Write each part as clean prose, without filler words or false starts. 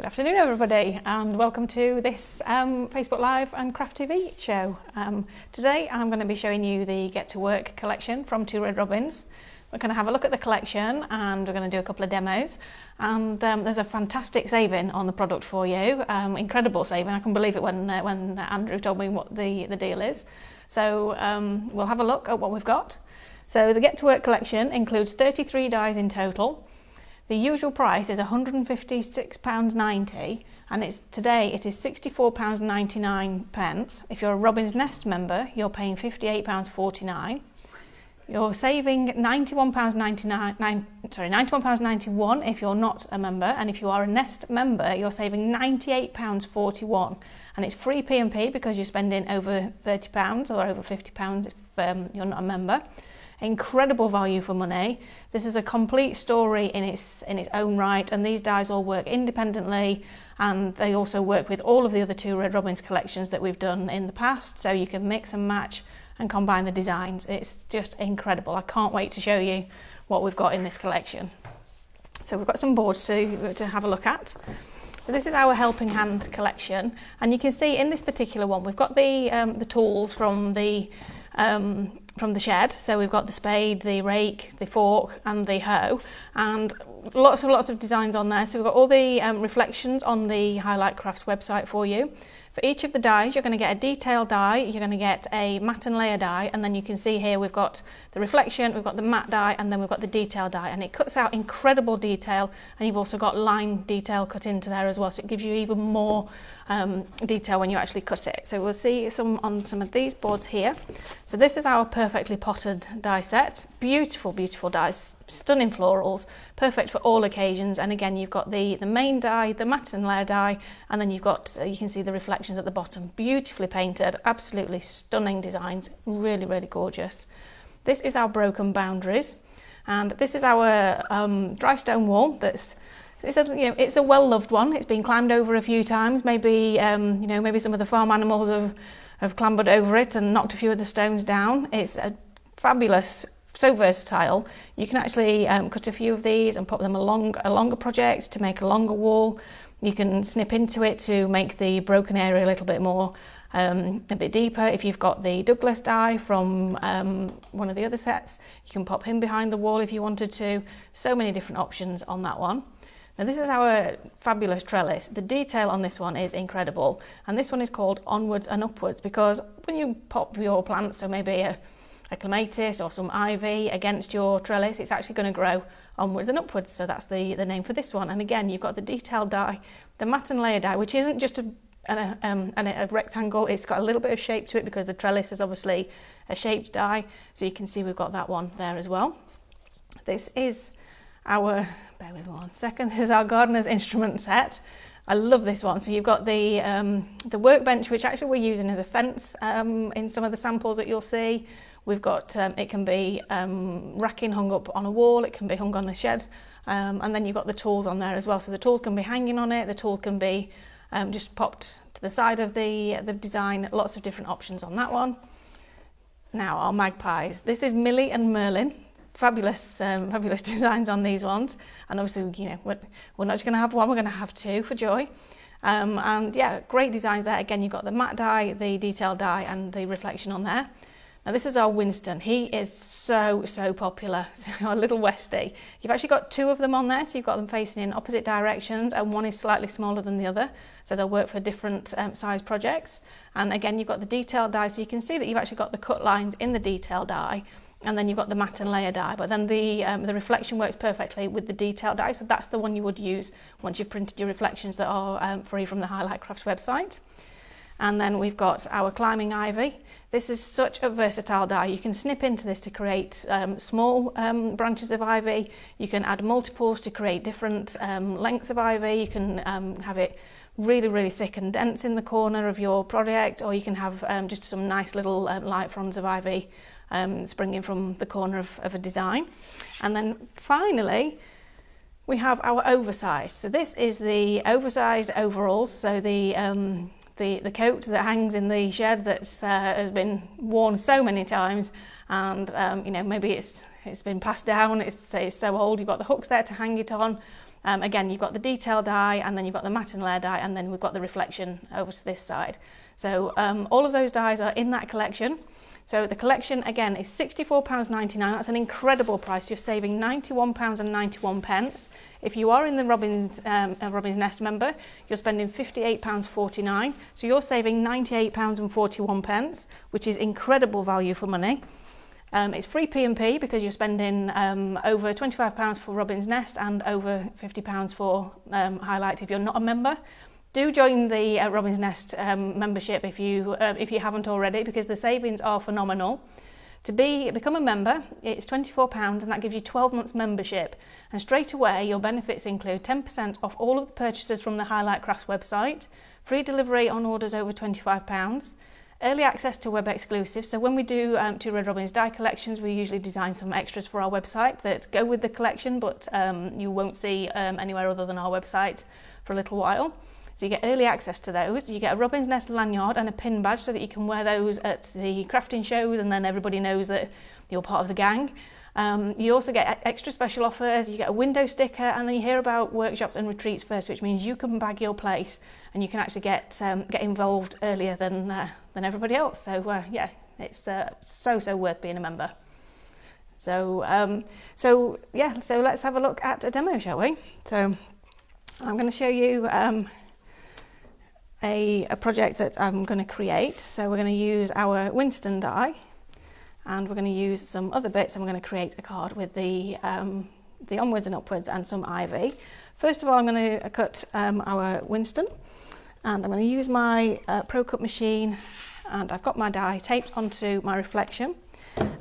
Good afternoon everybody, and welcome to this Facebook Live and Craft TV show. Today I'm going to be showing you the Get to Work collection from Two Red Robins. We're going to have a look at the collection and we're going to do a couple of demos, and there's a fantastic saving on the product for you, incredible saving. I couldn't believe it when Andrew told me what the deal is. So we'll have a look at what we've got. So the Get to Work collection includes 33 dies in total. The usual price is £156.90 and today it is £64.99. If you're a Robin's Nest member, you're paying £58.49. You're saving £91.91 if you're not a member, and if you are a Nest member, you're saving £98.41. And it's free P&P because you're spending over £30 or over £50 if you're not a member. Incredible value for money. This is a complete story in its own right, and these dies all work independently, and they also work with all of the other Two Red Robins collections that we've done in the past, so you can mix and match and combine the designs. It's just incredible. I can't wait to show you what we've got in this collection. So we've got some boards to have a look at. So this is our helping hand collection, and you can see in this particular one we've got the tools from the shed. So we've got the spade, the rake, the fork and the hoe, and lots of designs on there. So we've got all the reflections on the Highlight Crafts website for you. For each of the dies, you're going to get a detail die, you're going to get a matte and layer die, and then you can see here we've got the reflection, we've got the matte die, and then we've got the detail die, and it cuts out incredible detail, and you've also got line detail cut into there as well, so it gives you even more detail when you actually cut it. So we'll see some on some of these boards here. So this is our perfectly potted die set. Beautiful dies, stunning florals, perfect for all occasions. And again, you've got the main die, the matte and layer die, and then you've got you can see the reflections at the bottom. Beautifully painted, absolutely stunning designs, really gorgeous. This is our broken boundaries, and this is our dry stone wall. It's a well-loved one. It's been climbed over a few times. Maybe maybe some of the farm animals have clambered over it and knocked a few of the stones down. It's a fabulous, so versatile. You can actually cut a few of these and pop them along a longer project to make a longer wall. You can snip into it to make the broken area a little bit more, a bit deeper. If you've got the Douglas die from one of the other sets, you can pop him behind the wall if you wanted to. So many different options on that one. Now this is our fabulous trellis. The detail on this one is incredible, and this one is called Onwards and Upwards because when you pop your plants, so maybe a clematis or some ivy against your trellis, it's actually going to grow onwards and upwards, so that's the name for this one. And again, you've got the detail die, the matte and layer die, which isn't just a rectangle, it's got a little bit of shape to it because the trellis is obviously a shaped die, so you can see we've got that one there as well. This is our, bear with me one second, this is our gardener's instrument set. I love this one. So you've got the workbench, which actually we're using as a fence in some of the samples that you'll see. We've got, it can be racking hung up on a wall, it can be hung on the shed, and then you've got the tools on there as well. So the tools can be hanging on it, the tool can be just popped to the side of the design, lots of different options on that one. Now our magpies, this is Millie and Merlin. Fabulous designs on these ones, and obviously we're not just going to have one, we're going to have two for joy. And yeah, great designs there. Again, you've got the matte die, the detail die, and the reflection on there. Now this is our Winston. He is so popular. So our little Westie. You've actually got two of them on there, so you've got them facing in opposite directions, and one is slightly smaller than the other, so they'll work for different size projects. And again, you've got the detail die, so you can see that you've actually got the cut lines in the detail die, and then you've got the matte and layer die, but then the reflection works perfectly with the detail die, so that's the one you would use once you've printed your reflections that are free from the Highlight Crafts website. And then we've got our climbing ivy. This is such a versatile die. You can snip into this to create small branches of ivy. You can add multiples to create different lengths of ivy. You can have it really thick and dense in the corner of your project, or you can have just some nice little light fronds of ivy springing from the corner of a design. And then finally we have our oversized. So this is the oversized overalls, so the coat that hangs in the shed that has been worn so many times, and maybe it's been passed down, it's so old. You've got the hooks there to hang it on, Again, you've got the detail die, and then you've got the matte and layer die, and then we've got the reflection over to this side. So all of those dies are in that collection. So the collection again is £64.99. That's an incredible price. You're saving £91.91. If you are in the Robin's Nest member, you're spending £58.49. So you're saving £98.41, which is incredible value for money. It's free P&P because you're spending over £25 for Robin's Nest and over £50 for Highlight if you're not a member. Do join the Robin's Nest membership if you haven't already, because the savings are phenomenal. To become a member, it's £24 and that gives you 12 months membership. And straight away, your benefits include 10% off all of the purchases from the Highlight Crafts website, free delivery on orders over £25, early access to web exclusives. So when we do Two Red Robins die collections, we usually design some extras for our website that go with the collection, but you won't see anywhere other than our website for a little while. So you get early access to those. You get a Robin's Nest lanyard and a pin badge so that you can wear those at the crafting shows, and then everybody knows that you're part of the gang. You also get extra special offers. You get a window sticker, and then you hear about workshops and retreats first, which means you can bag your place and you can actually get involved earlier than everybody else. So yeah, it's so worth being a member. So let's have a look at a demo, shall we? So I'm going to show you a project that I'm going to create. So we're going to use our Winston die, and we're going to use some other bits, and we're going to create a card with the onwards and upwards and some ivy. First of all, I'm going to cut our Winston, and I'm going to use my Pro Cut machine, and I've got my die taped onto my reflection.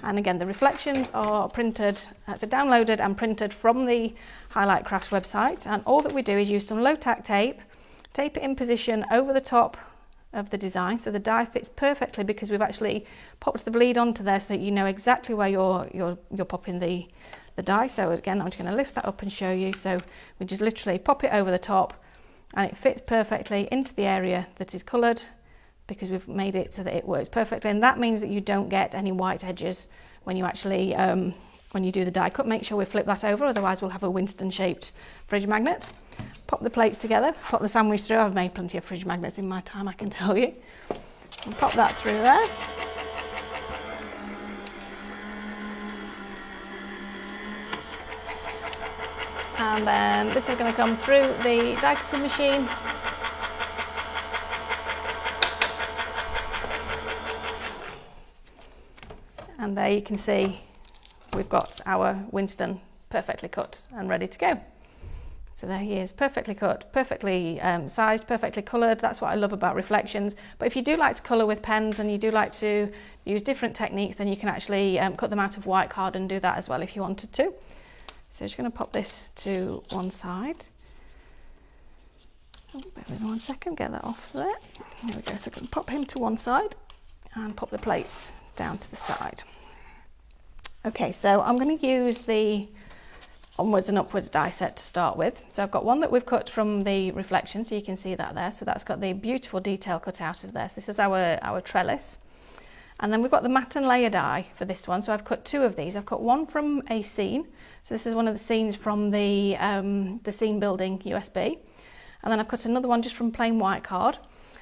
And again, the reflections are printed, so downloaded and printed from the Highlight Crafts website. And all that we do is use some low tack tape, tape it in position over the top of the design so the die fits perfectly, because we've actually popped the bleed onto there so that you know exactly where you're popping the die. So again, I'm just going to lift that up and show you. So we just literally pop it over the top, and it fits perfectly into the area that is coloured, because we've made it so that it works perfectly. And that means that you don't get any white edges when you actually when you do the die cut. Make sure we flip that over, otherwise we'll have a Winston shaped fridge magnet. Pop the plates together, pop the sandwich through. I've made plenty of fridge magnets in my time, I can tell you. And pop that through there. And then this is going to come through the die cutting machine. And there you can see we've got our Winston perfectly cut and ready to go. So there he is, perfectly cut, perfectly sized, perfectly coloured. That's what I love about reflections. But if you do like to colour with pens and you do like to use different techniques, then you can actually cut them out of white card and do that as well if you wanted to. So just going to pop this to one side. Oh, bear with me 1 second, get that off there. There we go, so I can pop him to one side and pop the plates down to the side. Okay, so I'm going to use the onwards and upwards die set to start with. So I've got one that we've cut from the reflection, so you can see that there. So that's got the beautiful detail cut out of there. So this is our trellis. And then we've got the matte and layer die for this one. So I've cut two of these. I've cut one from a scene. So this is one of the scenes from the scene building USB. And then I've cut another one just from plain white card.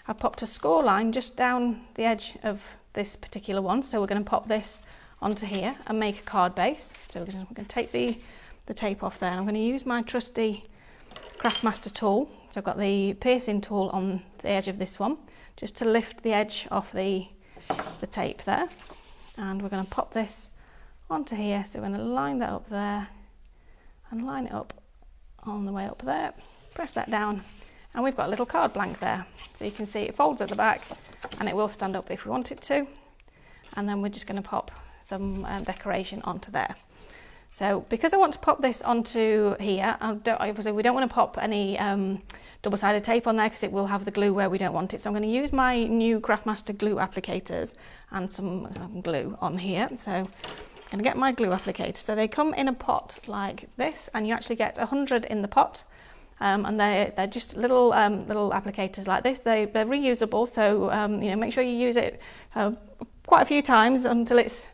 I've popped a score line just down the edge of this particular one. So we're going to pop this onto here and make a card base. So we're going to take the tape off there, and I'm going to use my trusty Craftmaster tool. So I've got the piercing tool on the edge of this one just to lift the edge off the tape there, and we're going to pop this onto here. So we're going to line that up there and line it up on the way up there, press that down, and we've got a little card blank there. So you can see it folds at the back and it will stand up if we want it to, and then we're just going to pop some decoration onto there. So because I want to pop this onto here, obviously we don't want to pop any double-sided tape on there because it will have the glue where we don't want it. So I'm going to use my new Craftmaster glue applicators and some glue on here. So I'm going to get my glue applicator. So they come in a pot like this, and you actually get 100 in the pot. And they're just little applicators like this. They're reusable, so make sure you use it quite a few times until it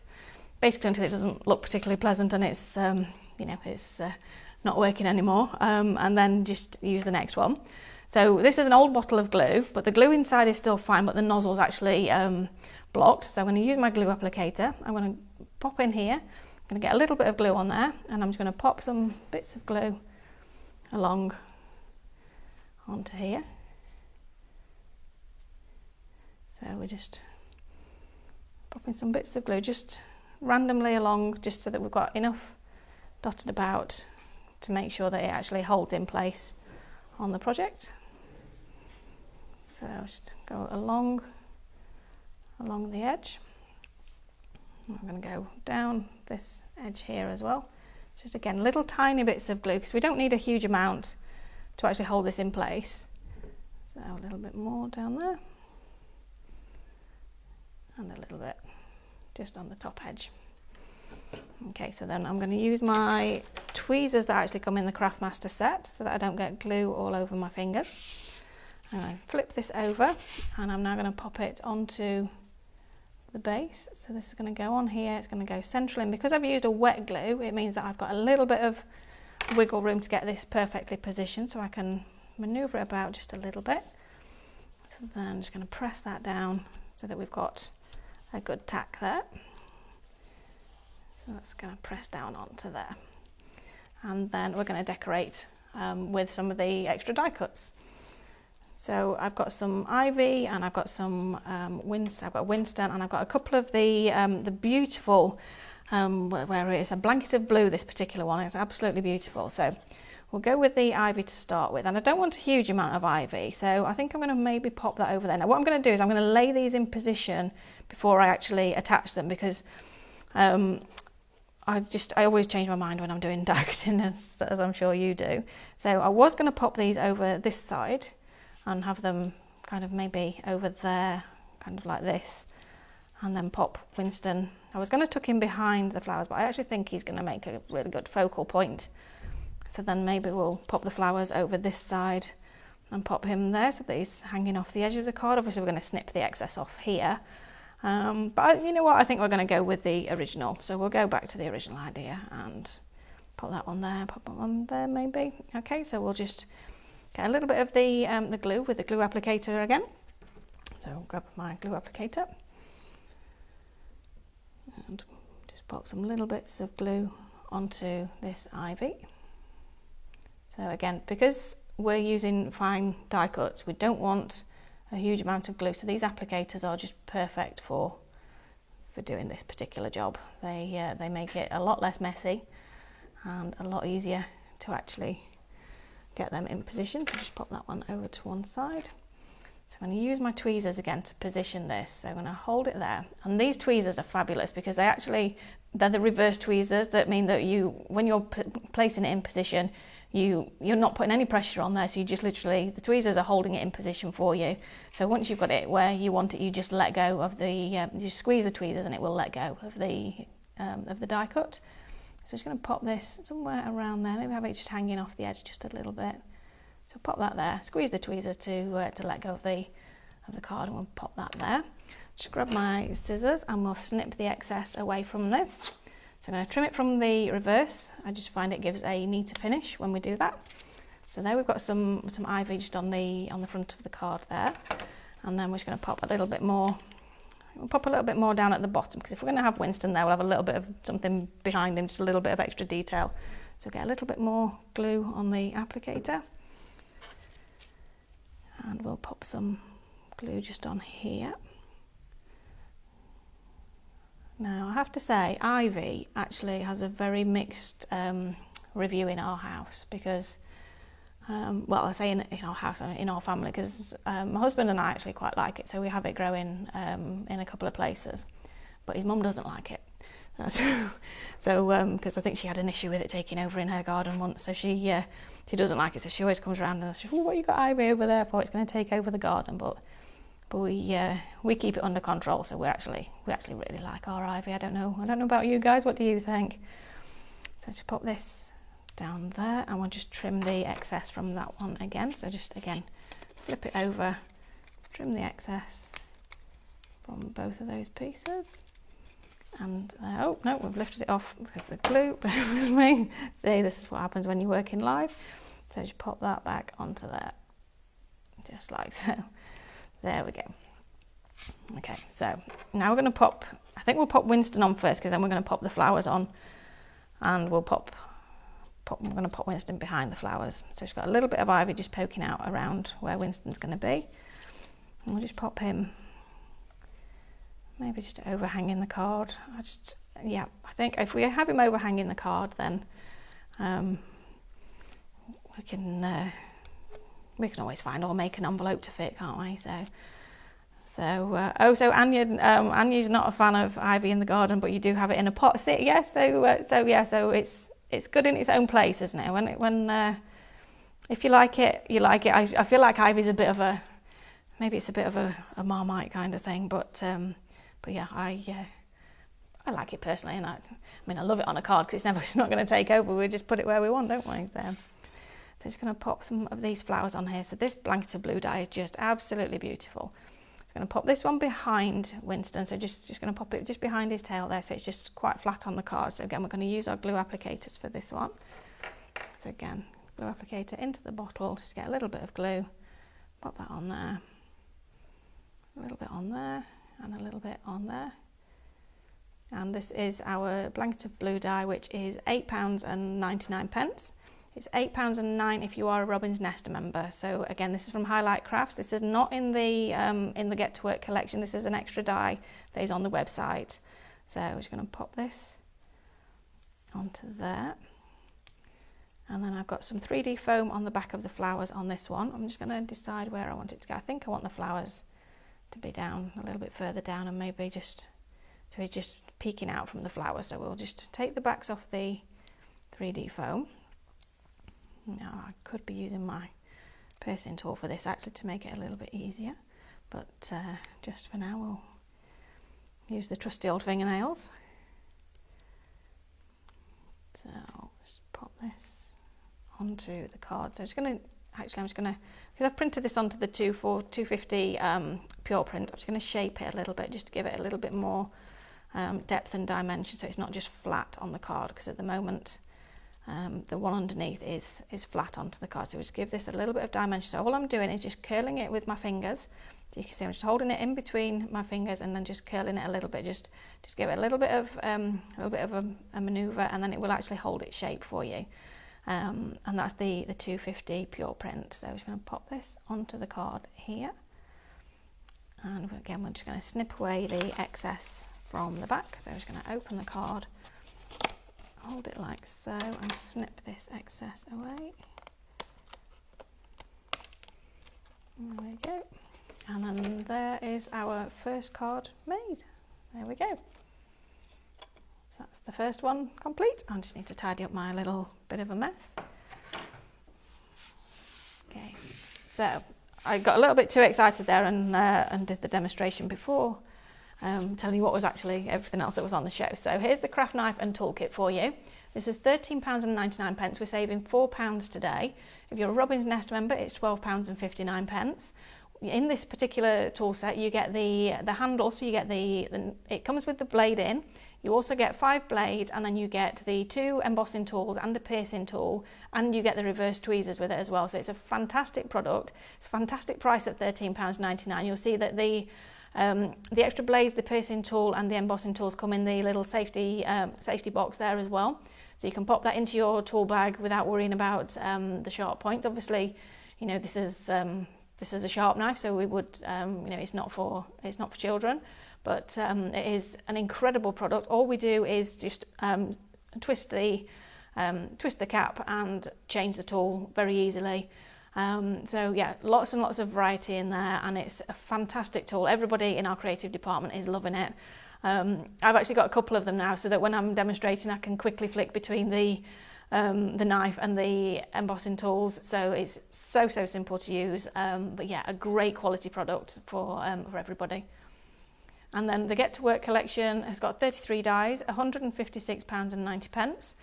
doesn't look particularly pleasant, and it's not working anymore, and then just use the next one. So this is an old bottle of glue, but the glue inside is still fine, but the nozzle's actually blocked. So I'm going to use my glue applicator. I'm going to pop in here. I'm going to get a little bit of glue on there, and I'm just going to pop some bits of glue along onto here. So we're just popping some bits of glue just randomly along, just so that we've got enough dotted about to make sure that it actually holds in place on the project. So I'll just go along the edge. I'm going to go down this edge here as well. Just again, little tiny bits of glue, because we don't need a huge amount to actually hold this in place. So a little bit more down there, and a little bit just on the top edge. Okay, so then I'm going to use my tweezers that actually come in the Craftmaster set, so that I don't get glue all over my fingers. I'm going to flip this over, and I'm now going to pop it onto the base. So this is going to go on here, it's going to go central, and because I've used a wet glue, it means that I've got a little bit of wiggle room to get this perfectly positioned, so I can maneuver it about just a little bit. So then I'm just going to press that down so that we've got a good tack there. So that's going to press down onto there, and then we're going to decorate with some of the extra die cuts. So I've got some ivy, and I've got some Winston, and I've got a couple of the beautiful, where it's a blanket of blue, this particular one. It's absolutely beautiful. So we'll go with the ivy to start with, and I don't want a huge amount of ivy, so I think I'm going to maybe pop that over there. Now what I'm going to do is I'm going to lay these in position before I actually attach them, because I always change my mind when I'm doing die cutting, as I'm sure you do. So I was going to pop these over this side and have them kind of maybe over there, kind of like this, and then pop Winston. I was going to tuck him behind the flowers, but I actually think he's going to make a really good focal point. So then maybe we'll pop the flowers over this side and pop him there so that he's hanging off the edge of the card. Obviously we're going to snip the excess off here, but you know what, I think we're going to go with the original. So we'll go back to the original idea and pop that one there, pop that one there maybe. Okay, so we'll just get a little bit of the glue with the glue applicator again. So I'll grab my glue applicator and just pop some little bits of glue onto this ivy. So again, because we're using fine die cuts, we don't want a huge amount of glue, so these applicators are just perfect for doing this particular job. They make it a lot less messy and a lot easier to actually get them in position. So just pop that one over to one side. So I'm going to use my tweezers again to position this. So I'm going to hold it there, and these tweezers are fabulous because they're the reverse tweezers that mean that when you're placing it in position, you're not putting any pressure on there, so you just literally, the tweezers are holding it in position for you. So once you've got it where you want it, you just let go of you just squeeze the tweezers and it will let go of the die cut. So I'm just going to pop this somewhere around there, maybe have it just hanging off the edge just a little bit. So pop that there, squeeze the tweezers to let go of the card, and we'll pop that there. Just grab my scissors and we'll snip the excess away from this. So I'm going to trim it from the reverse. I just find it gives a neater finish when we do that. So there we've got some ivy just on the front of the card there, and then we're just going to pop a little bit more. We'll pop a little bit more down at the bottom, because if we're going to have Winston there, we'll have a little bit of something behind him, just a little bit of extra detail. So get a little bit more glue on the applicator, and we'll pop some glue just on here. Now I have to say, ivy actually has a very mixed review in our house, because well, I say in our house, in our family, because my husband and I actually quite like it, so we have it growing in a couple of places, but his mum doesn't like it. Because I think she had an issue with it taking over in her garden once, so she doesn't like it, so she always comes around and says, "Oh, what you got ivy over there for? It's going to take over the garden." But we keep it under control, so we actually really like our ivy. I don't know about you guys. What do you think? So just pop this down there, and we'll just trim the excess from that one again. So just again flip it over, trim the excess from both of those pieces, And oh no, we've lifted it off because the glue, bear with me. See, this is what happens when you're working live. So just pop that back onto there, just like so. There we go. Okay, so now we're going to pop, I think we'll pop Winston on first, because then we're going to pop the flowers on, and we'll I'm going to pop Winston behind the flowers. So it's got a little bit of ivy just poking out around where Winston's going to be. And we'll just pop him, maybe just overhanging the card. I think if we have him overhanging the card, then we can always find or make an envelope to fit, can't we? So Anya's not a fan of ivy in the garden, but you do have it in a pot. So it's good in its own place, isn't it? If you like it, you like it. I feel like ivy's a bit of a, maybe it's a bit of a Marmite kind of thing, but yeah, I like it personally, and I love it on a card because it's not going to take over. We just put it where we want, don't we? So just going to pop some of these flowers on here. So this blanket of blue dye is just absolutely beautiful. I'm going to pop this one behind Winston, so just going to pop it just behind his tail there, so it's just quite flat on the card. So again, we're going to use our glue applicators for this one. So again, glue applicator into the bottle, just get a little bit of glue, pop that on there, a little bit on there, and a little bit on there. And this is our blanket of blue dye, which is £8.99. It's £8.09 if you are a Robin's Nest member. So again, this is from Highlight Crafts. This is not in the Get to Work collection. This is an extra dye that is on the website. So we're just going to pop this onto there. And then I've got some 3D foam on the back of the flowers on this one. I'm just going to decide where I want it to go. I think I want the flowers to be down a little bit further down, and maybe just, so it's just peeking out from the flowers. So we'll just take the backs off the 3D foam. Now I could be using my piercing tool for this actually to make it a little bit easier, but just for now we'll use the trusty old fingernails. So I'll just pop this onto the card. So I'm just going to, because I've printed this onto the 250 pure print, I'm just going to shape it a little bit just to give it a little bit more depth and dimension, so it's not just flat on the card, because at the moment the one underneath is flat onto the card. So we just give this a little bit of dimension. So all I'm doing is just curling it with my fingers. So you can see I'm just holding it in between my fingers and then just curling it a little bit. Just give it a little bit of a manoeuvre, and then it will actually hold its shape for you. And that's the 250 pure print. So I'm just going to pop this onto the card here. And again, we're just going to snip away the excess from the back. So I'm just going to open the card, hold it like so, and snip this excess away. There we go. And then there is our first card made. There we go. That's the first one complete. I just need to tidy up my little bit of a mess. Okay, so I got a little bit too excited there and did the demonstration before telling you what was actually everything else that was on the show. So here's the craft knife and toolkit for you. This is £13.99. We're saving £4 today. If you're a Robin's Nest member, it's £12.59. In this particular tool set, you get the handle, so you get it comes with the blade in. You also get 5 blades, and then you get the 2 embossing tools and a piercing tool, and you get the reverse tweezers with it as well. So it's a fantastic product. It's a fantastic price at £13.99. You'll see that the extra blades, the piercing tool and the embossing tools come in the little safety box there as well. So you can pop that into your tool bag without worrying about the sharp points. Obviously, you know, this is a sharp knife, so we would, you know, it's not for children, but it is an incredible product. All we do is just twist the cap and change the tool very easily. So yeah, lots and lots of variety in there, and it's a fantastic tool. Everybody in our creative department is loving it. I've actually got a couple of them now, so that when I'm demonstrating, I can quickly flick between the knife and the embossing tools. So it's so simple to use, but yeah, a great quality product for everybody. And then the Get to Work collection has got 33 dies, £156.90.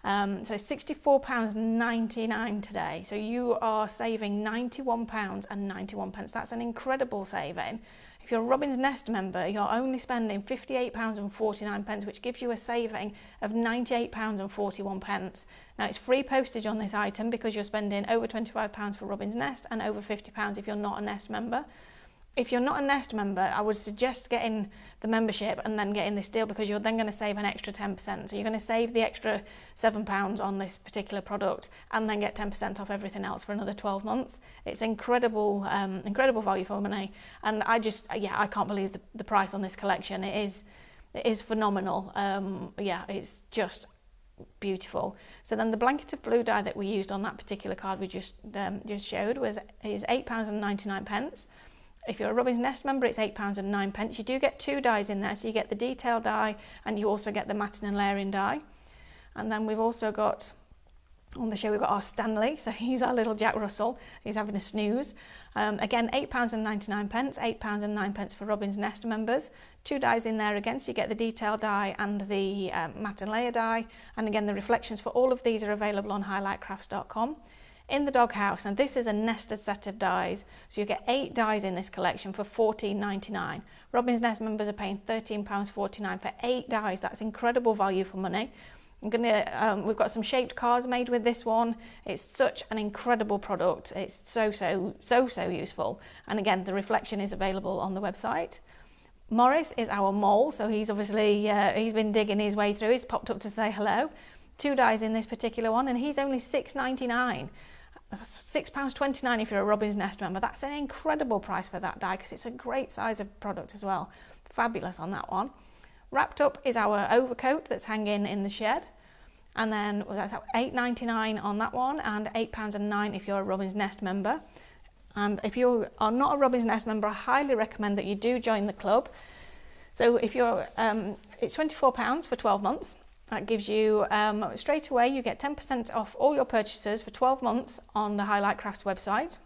So it's £64.99 today. So you are saving £91.91. That's an incredible saving. If you're a Robin's Nest member, you're only spending £58.49, which gives you a saving of £98.41. Now it's free postage on this item because you're spending over £25 for Robin's Nest and over £50 if you're not a Nest member. If you're not a Nest member, I would suggest getting the membership and then getting this deal, because you're then going to save an extra 10%. So you're going to save the extra £7 on this particular product and then get 10% off everything else for another 12 months. It's incredible, incredible value for money. And I can't believe the price on this collection. It is phenomenal. It's just beautiful. So then the blanket of blue dye that we used on that particular card we just showed is £8.99. If you're a Robin's Nest member, it's £8.09. You do get 2 dyes in there, so you get the detail dye and you also get the matting and layering dye. And then we've also got, on the show, we've got our Stanley, so he's our little Jack Russell. He's having a snooze. Again, £8.99, £8.09 for Robin's Nest members. 2 dyes in there again, so you get the detail dye and the matte and layer dye. And again, the reflections for all of these are available on highlightcrafts.com. In the doghouse, and this is a nested set of dyes, so you get 8 dyes in this collection for £14.99. Robin's Nest members are paying £13.49 for 8 dyes. That's incredible value for money. We've got some shaped cards made with this one. It's such an incredible product. It's so useful. And again, the reflection is available on the website. Morris is our mole, so he's obviously he's been digging his way through. He's popped up to say hello. 2 dyes in this particular one, and he's only £6.99. That's £6.29 if you're a Robin's Nest member. That's an incredible price for that dye because it's a great size of product as well. Fabulous on that one. Wrapped Up is our overcoat that's hanging in the shed. And then that's £8.99 on that one and £8.09 if you're a Robin's Nest member. And if you are not a Robin's Nest member, I highly recommend that you do join the club. So if you're, it's £24 for 12 months. That gives you, straight away, you get 10% off all your purchases for 12 months on the Highlight Crafts website.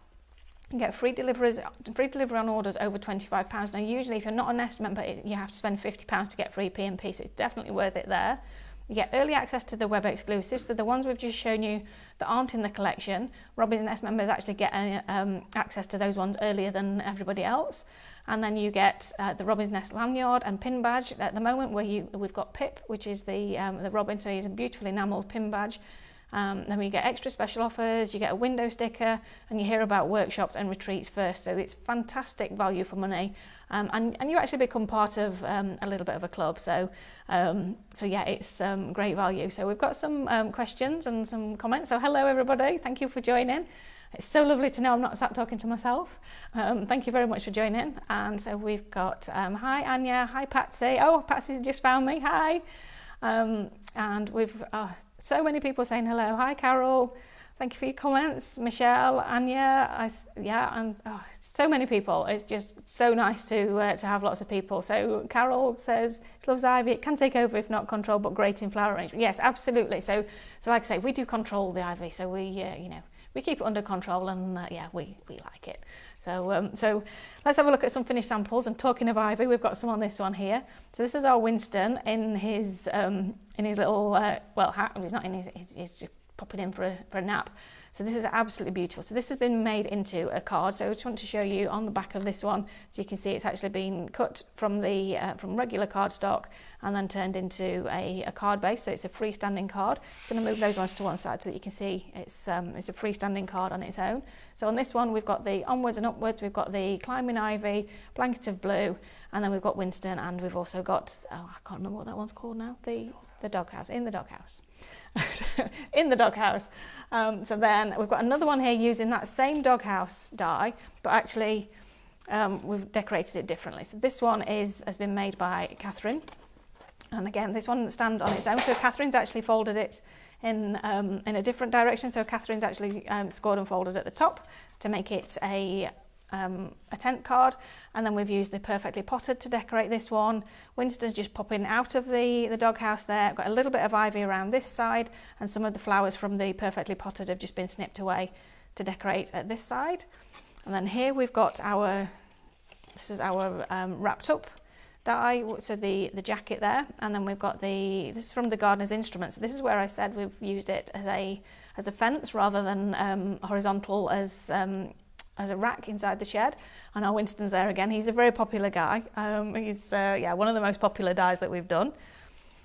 You get free delivery on orders over £25. Now, usually, if you're not a Nest member, you have to spend £50 to get free P&P, so it's definitely worth it there. You get early access to the web exclusives, so the ones we've just shown you that aren't in the collection, Robin's Nest members actually get access to those ones earlier than everybody else. And then you get the Robin's Nest lanyard and pin badge. At the moment, we've got Pip, which is the Robin, so he's a beautiful enamelled pin badge. Then we get extra special offers, you get a window sticker, and you hear about workshops and retreats first. So it's fantastic value for money, and you actually become part of a little bit of a club. So yeah, it's great value. So we've got some questions and some comments. So hello everybody, thank you for joining. It's so lovely to know I'm not sat talking to myself. Thank you very much for joining. And so we've got, hi Anya, hi Patsy. Oh, Patsy just found me, hi. And we've so many people saying hello. Hi Carol, thank you for your comments. Michelle, Anya, and so many people. It's just so nice to have lots of people. So Carol says she loves ivy. It can take over if not control, but great in flower arrangement. Yes, absolutely. So like I say, we do control the ivy. So we keep it under control, and we like it. So let's have a look at some finished samples. And talking of ivy, we've got some on this one here. So this is our Winston in his little hat. He's not in he's just popping in for a nap. So this is absolutely beautiful. So this has been made into a card. So I just want to show you on the back of this one, so you can see it's actually been cut from the from regular cardstock and then turned into a card base. So it's a freestanding card. I'm going to move those ones to one side so that you can see it's a freestanding card on its own. So on this one, we've got the onwards and upwards. We've got the climbing ivy, blanket of blue, and then we've got Winston, and we've also got I can't remember what that one's called now. The doghouse, in the doghouse. In the doghouse. So then we've got another one here using that same doghouse die, but actually we've decorated it differently. So this one has been made by Catherine, and again this one stands on its own. So Catherine's actually folded it in a different direction. So Catherine's actually scored and folded at the top to make it a tent card, and then we've used the Perfectly Potted to decorate this one. Winston's just popping out of the doghouse there. I've got a little bit of ivy around this side, and some of the flowers from the Perfectly Potted have just been snipped away to decorate at this side. And then here we've got this is our Wrapped Up die, so the jacket there, and then we've got this is from the gardener's instruments. So this is where I said we've used it as a fence rather than horizontal as a rack inside the shed. And our Winston's there again. He's a very popular guy. He's one of the most popular dies that we've done.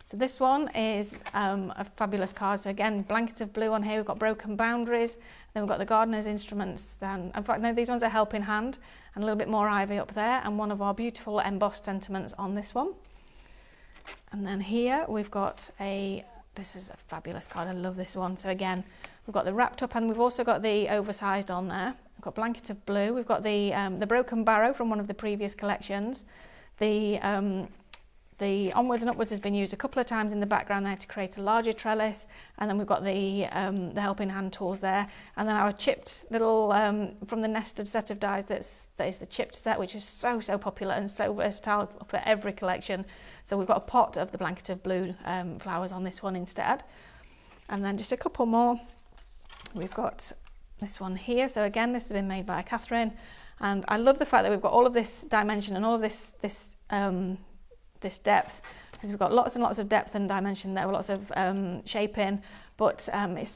So this one is a fabulous card. So again, blanket of blue on here. We've got broken boundaries. Then we've got the gardener's instruments. Then, in fact, no, these ones are helping hand, and a little bit more ivy up there, and one of our beautiful embossed sentiments on this one. And then here we've got this is a fabulous card. I love this one. So again, we've got the wrapped up, and we've also got the oversized on there. We've got blanket of blue. We've got the broken barrow from one of the previous collections. The onwards and upwards has been used a couple of times in the background there to create a larger trellis, and then we've got the helping hand tools there, and then our chipped little from the nested set of dies that is the chipped set, which is so popular and so versatile for every collection. So we've got a pot of the blanket of blue flowers on this one instead, and then just a couple more. We've got this one here. So again, this has been made by Catherine, and I love the fact that we've got all of this dimension and all of this depth, because we've got lots and lots of depth and dimension there, lots of shaping, but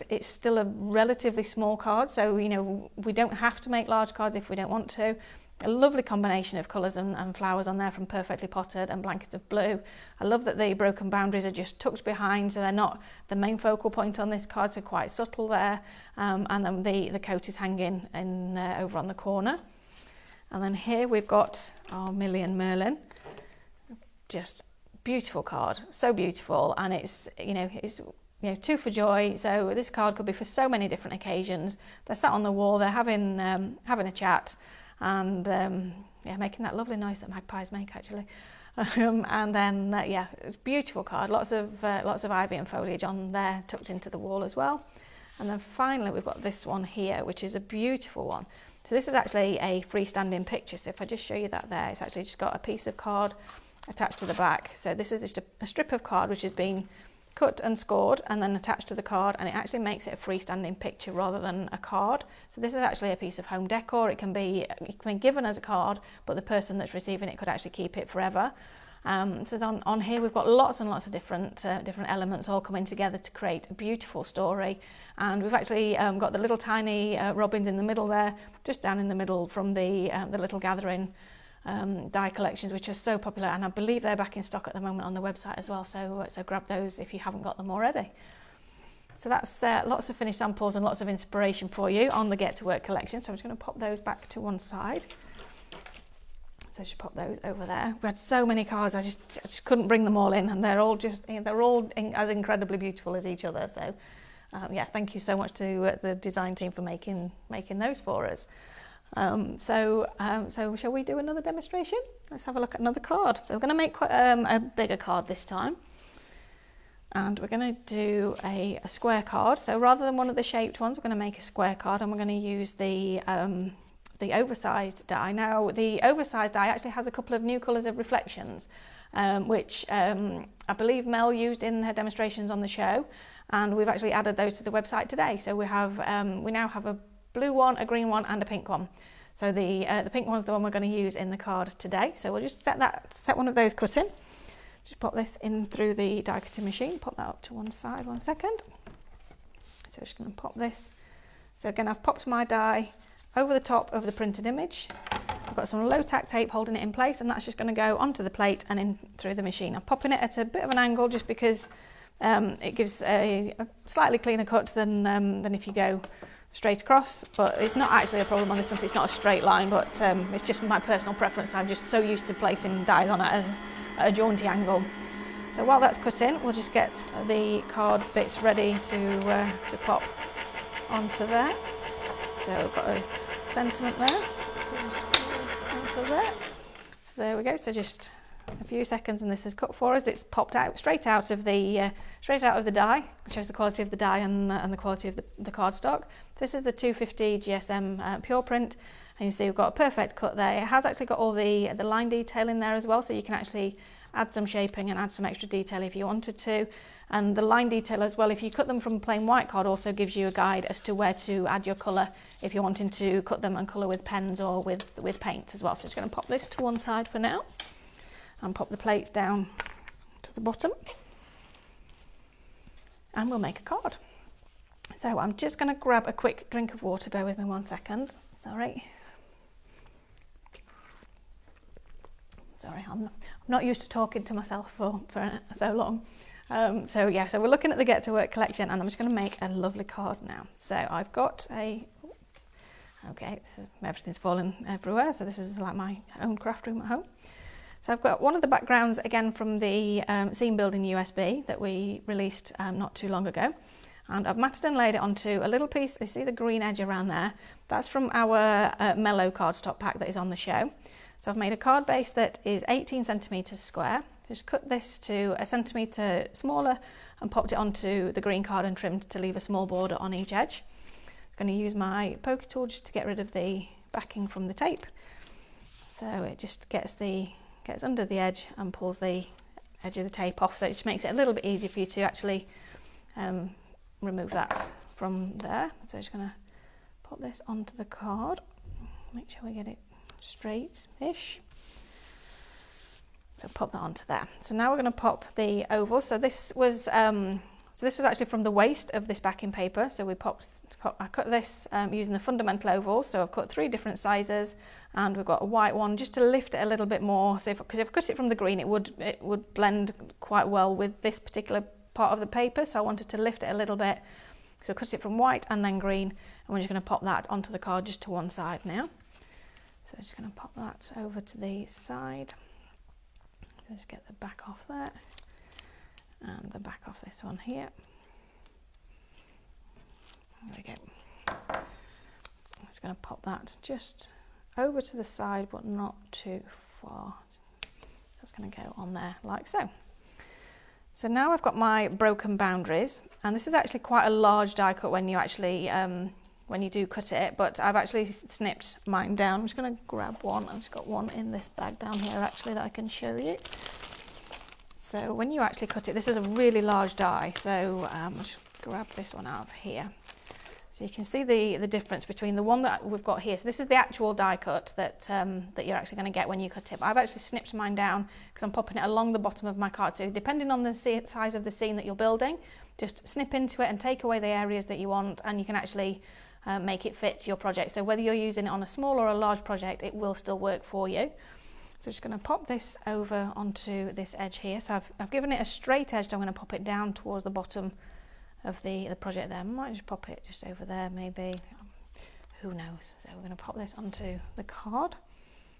it's still a relatively small card, so you know we don't have to make large cards if we don't want to. A lovely combination of colours and flowers on there from Perfectly Potted and Blanket of Blue. I love that the broken boundaries are just tucked behind, so they're not the main focal point on this card, so quite subtle there, and then the coat is hanging in over on the corner. And then here we've got our Millie and Merlin. Just beautiful card, so beautiful, and it's two for joy. So this card could be for so many different occasions. They're sat on the wall, they're having a chat, and making that lovely noise that magpies make actually. And then it's a beautiful card, lots of ivy and foliage on there tucked into the wall as well. And then finally we've got this one here, which is a beautiful one. So this is actually a freestanding picture. So if I just show you that there, it's actually just got a piece of card attached to the back. So this is just a strip of card which has been cut and scored and then attached to the card, and it actually makes it a freestanding picture rather than a card. So this is actually a piece of home decor. It can be given as a card, but the person that's receiving it could actually keep it forever. So then on here we've got lots and lots of different elements all coming together to create a beautiful story. And we've actually got the little tiny robins in the middle there, just down in the middle from the little gathering die collections, which are so popular, and I believe they're back in stock at the moment on the website as well, so grab those if you haven't got them already. So that's lots of finished samples and lots of inspiration for you on the Get to Work collection. So I'm just going to pop those back to one side. So I should pop those over there. We had so many cards, I just couldn't bring them all in, and they're all as incredibly beautiful as each other. So thank you so much to the design team for making those for us. So shall we do another demonstration? Let's have a look at another card. So we're going to make quite a bigger card this time, and we're going to do a square card. So rather than one of the shaped ones, we're going to make a square card, and we're going to use the oversized die. Now the oversized die actually has a couple of new colours of reflections, which I believe Mel used in her demonstrations on the show, and we've actually added those to the website today. So we now have a blue one, a green one, and a pink one. So the pink one's the one we're going to use in the card today. So we'll just set one of those cut in. Just pop this in through the die cutting machine. Pop that up to one side, 1 second. So I'm just going to pop this. So again, I've popped my die over the top of the printed image. I've got some low tack tape holding it in place, and that's just going to go onto the plate and in through the machine. I'm popping it at a bit of an angle just because it gives a slightly cleaner cut than if you go straight across, but it's not actually a problem on this one because it's not a straight line, but it's just my personal preference. I'm just so used to placing dies on at a jaunty angle. So while that's cut in, we'll just get the card bits ready to pop onto there. So we've got a sentiment there. Onto there. So there we go. So just a few seconds, and this is cut for us. It's popped out straight out of the die. It shows the quality of the die and the quality of the cardstock. This is the 250 GSM pure print, and you see we've got a perfect cut there. It has actually got all the line detail in there as well, so you can actually add some shaping and add some extra detail if you wanted to. And the line detail as well, if you cut them from plain white card, also gives you a guide as to where to add your colour if you're wanting to cut them and colour with pens or with paint as well. So I'm just going to pop this to one side for now. and pop the plates down to the bottom, and we'll make a card. So I'm just going to grab a quick drink of water. Bear with me 1 second. Sorry, I'm not used to talking to myself for so long. So we're looking at the Get to Work collection, and I'm just going to make a lovely card now. So I've got everything's falling everywhere. So this is like my own craft room at home. So I've got one of the backgrounds again from the Scene Building USB that we released not too long ago. And I've matted and laid it onto a little piece. You see the green edge around there? That's from our Mellow cardstock pack that is on the show. So I've made a card base that is 18 centimetres square. Just cut this to 1 centimetre smaller and popped it onto the green card and trimmed to leave a small border on each edge. I'm going to use my poker tool just to get rid of the backing from the tape. So it just gets under the edge and pulls the edge of the tape off. So it just makes it a little bit easier for you to actually remove that from there. So I'm just going to pop this onto the card, make sure we get it straight-ish. So pop that onto there. So now we're going to pop the oval. So this was actually from the waste of this backing paper. So I cut this using the fundamental oval. So I've cut 3 different sizes, and we've got a white one just to lift it a little bit more. So because if I cut it from the green, it would blend quite well with this particular part of the paper, so I wanted to lift it a little bit. So I cut it from white and then green, and we're just going to pop that onto the card just to one side now. So I'm just going to pop that over to the side. So just get the back off there and the back off this one here. There we go. I'm just going to pop that just over to the side, but not too far. So it's going to go on there like so. So now I've got my broken boundaries, and this is actually quite a large die cut when you actually when you do cut it, but I've actually snipped mine down. I'm just going to grab one. I've just got one in this bag down here actually that I can show you. So when you actually cut it, this is a really large die, so I'll just grab this one out of here. So you can see the difference between the one that we've got here. So this is the actual die cut that you're actually going to get when you cut it. But I've actually snipped mine down because I'm popping it along the bottom of my card. So depending on the size of the scene that you're building, just snip into it and take away the areas that you want, and you can actually make it fit your project. So whether you're using it on a small or a large project, it will still work for you. So I'm just going to pop this over onto this edge here. So I've given it a straight edge, so I'm going to pop it down towards the bottom of the project there. I might just pop it just over there maybe, who knows. So we're going to pop this onto the card.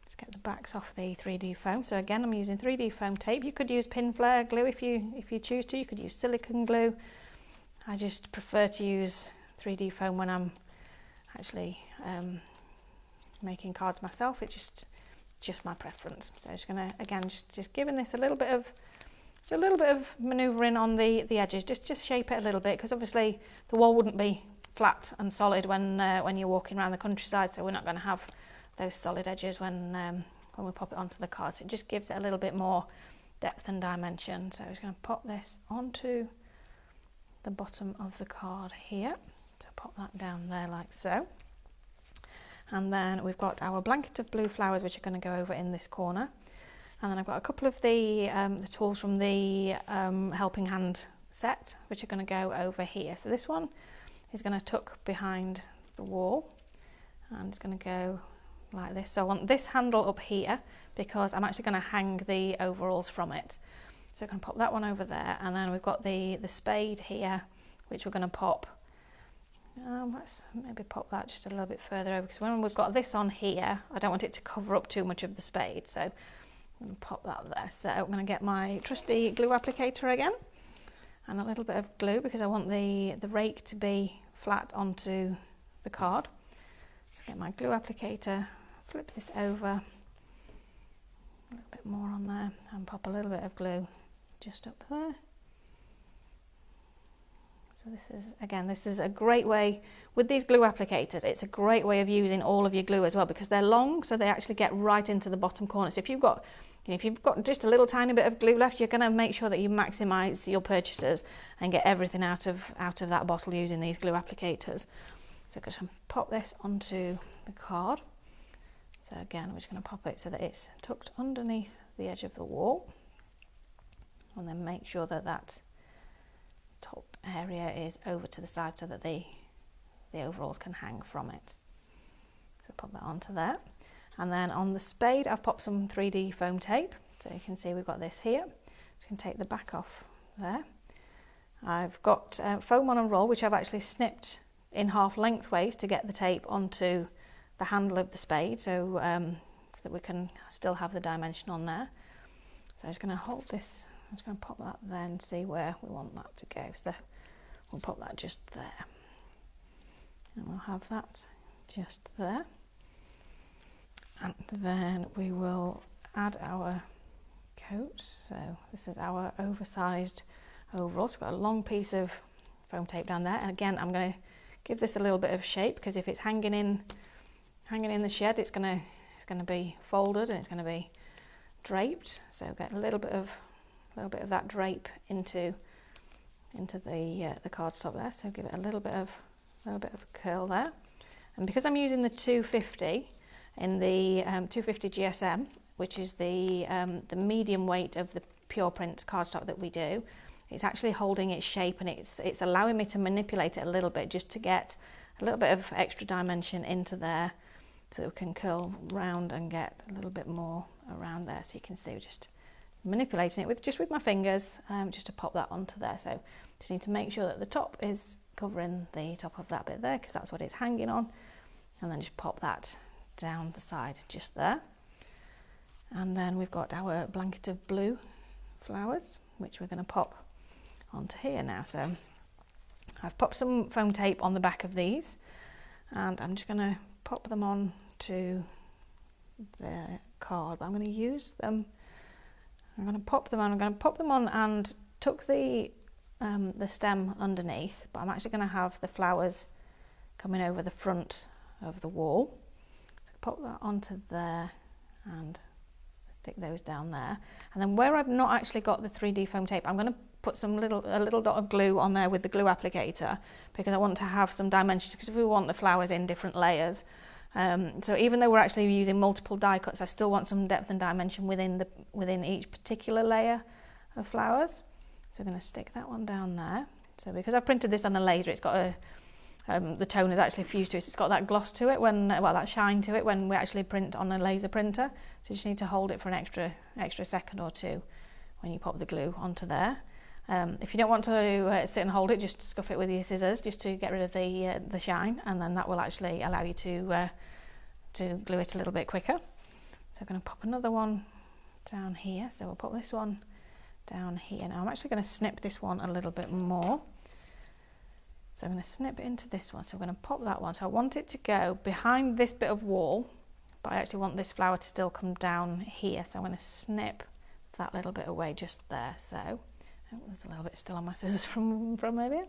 Let's get the backs off the 3D foam. So again, I'm using 3D foam tape. You could use pin flare glue if you choose to. You could use silicone glue. I just prefer to use 3D foam when I'm actually making cards myself. It's just my preference. So I'm just going to again just giving this a little bit of manoeuvring on the edges, just shape it a little bit, because obviously the wall wouldn't be flat and solid when you're walking around the countryside, so we're not going to have those solid edges when we pop it onto the card. So it just gives it a little bit more depth and dimension. So I'm just going to pop this onto the bottom of the card here. So pop that down there like so. And then we've got our blanket of blue flowers, which are going to go over in this corner. And then I've got a couple of the tools from the helping hand set, which are going to go over here. So this one is going to tuck behind the wall, and it's going to go like this. So I want this handle up here because I'm actually going to hang the overalls from it. So I'm going to pop that one over there, and then we've got the spade here, which we're going to pop. Let's maybe pop that just a little bit further over, because when we've got this on here, I don't want it to cover up too much of the spade. So I'm going to pop that there. So I'm going to get my trusty glue applicator again, and a little bit of glue because I want the rake to be flat onto the card. So get my glue applicator, flip this over, a little bit more on there, and pop a little bit of glue just up there. So this is a great way, with these glue applicators, it's a great way of using all of your glue as well, because they're long, so they actually get right into the bottom corner. So if you've got just a little tiny bit of glue left, you're going to make sure that you maximise your purchases and get everything out of that bottle using these glue applicators. So I'm just going to pop this onto the card. So again, I'm just going to pop it so that it's tucked underneath the edge of the wall, and then make sure that that top area is over to the side so that the overalls can hang from it. So pop that onto there. And then on the spade I've popped some 3D foam tape, so you can see we've got this here. Just going to take the back off there. I've got foam on a roll which I've actually snipped in half lengthways to get the tape onto the handle of the spade, so that we can still have the dimension on there. So I'm just going to hold this, I'm just going to pop that there and see where we want that to go. So we'll pop that just there, and we'll have that just there. And then we will add our coat. So this is our oversized overall. So we've got a long piece of foam tape down there, and again I'm going to give this a little bit of shape, because if it's hanging in the shed, it's going to be folded and it's going to be draped. So get a little bit of that drape into the cardstock there. So give it a little bit of curl there. And because I'm using the 250 in the 250 GSM, which is the medium weight of the pure print cardstock that we do, it's actually holding its shape, and it's allowing me to manipulate it a little bit just to get a little bit of extra dimension into there, so that we can curl round and get a little bit more around there. So you can see we're just manipulating it with my fingers, just to pop that onto there. So just need to make sure that the top is covering the top of that bit there, because that's what it's hanging on, and then just pop that down the side just there. And then we've got our blanket of blue flowers, which we're going to pop onto here now. So I've popped some foam tape on the back of these, and I'm just going to pop them on to the card, but I'm going to use them. I'm going to pop them on and tuck the stem underneath, but I'm actually going to have the flowers coming over the front of the wall. So pop that onto there and stick those down there. And then where I've not actually got the 3D foam tape, I'm going to put a little dot of glue on there with the glue applicator, because I want to have some dimensions, because we want the flowers in different layers. So even though we're actually using multiple die cuts, I still want some depth and dimension within each particular layer of flowers. So I'm going to stick that one down there. So because I've printed this on a laser, it's got the tone is actually fused to it. So it's got that gloss to it that shine to it when we actually print on a laser printer. So you just need to hold it for an extra second or two when you pop the glue onto there. If you don't want to sit and hold it, just scuff it with your scissors just to get rid of the shine, and then that will actually allow you to glue it a little bit quicker. So I'm going to pop another one down here. So we'll pop this one down here. Now I'm actually going to snip this one a little bit more. So I'm going to snip into this one. So we're going to pop that one. So I want it to go behind this bit of wall, but I actually want this flower to still come down here. So I'm going to snip that little bit away just there. So there's a little bit still on my scissors from earlier.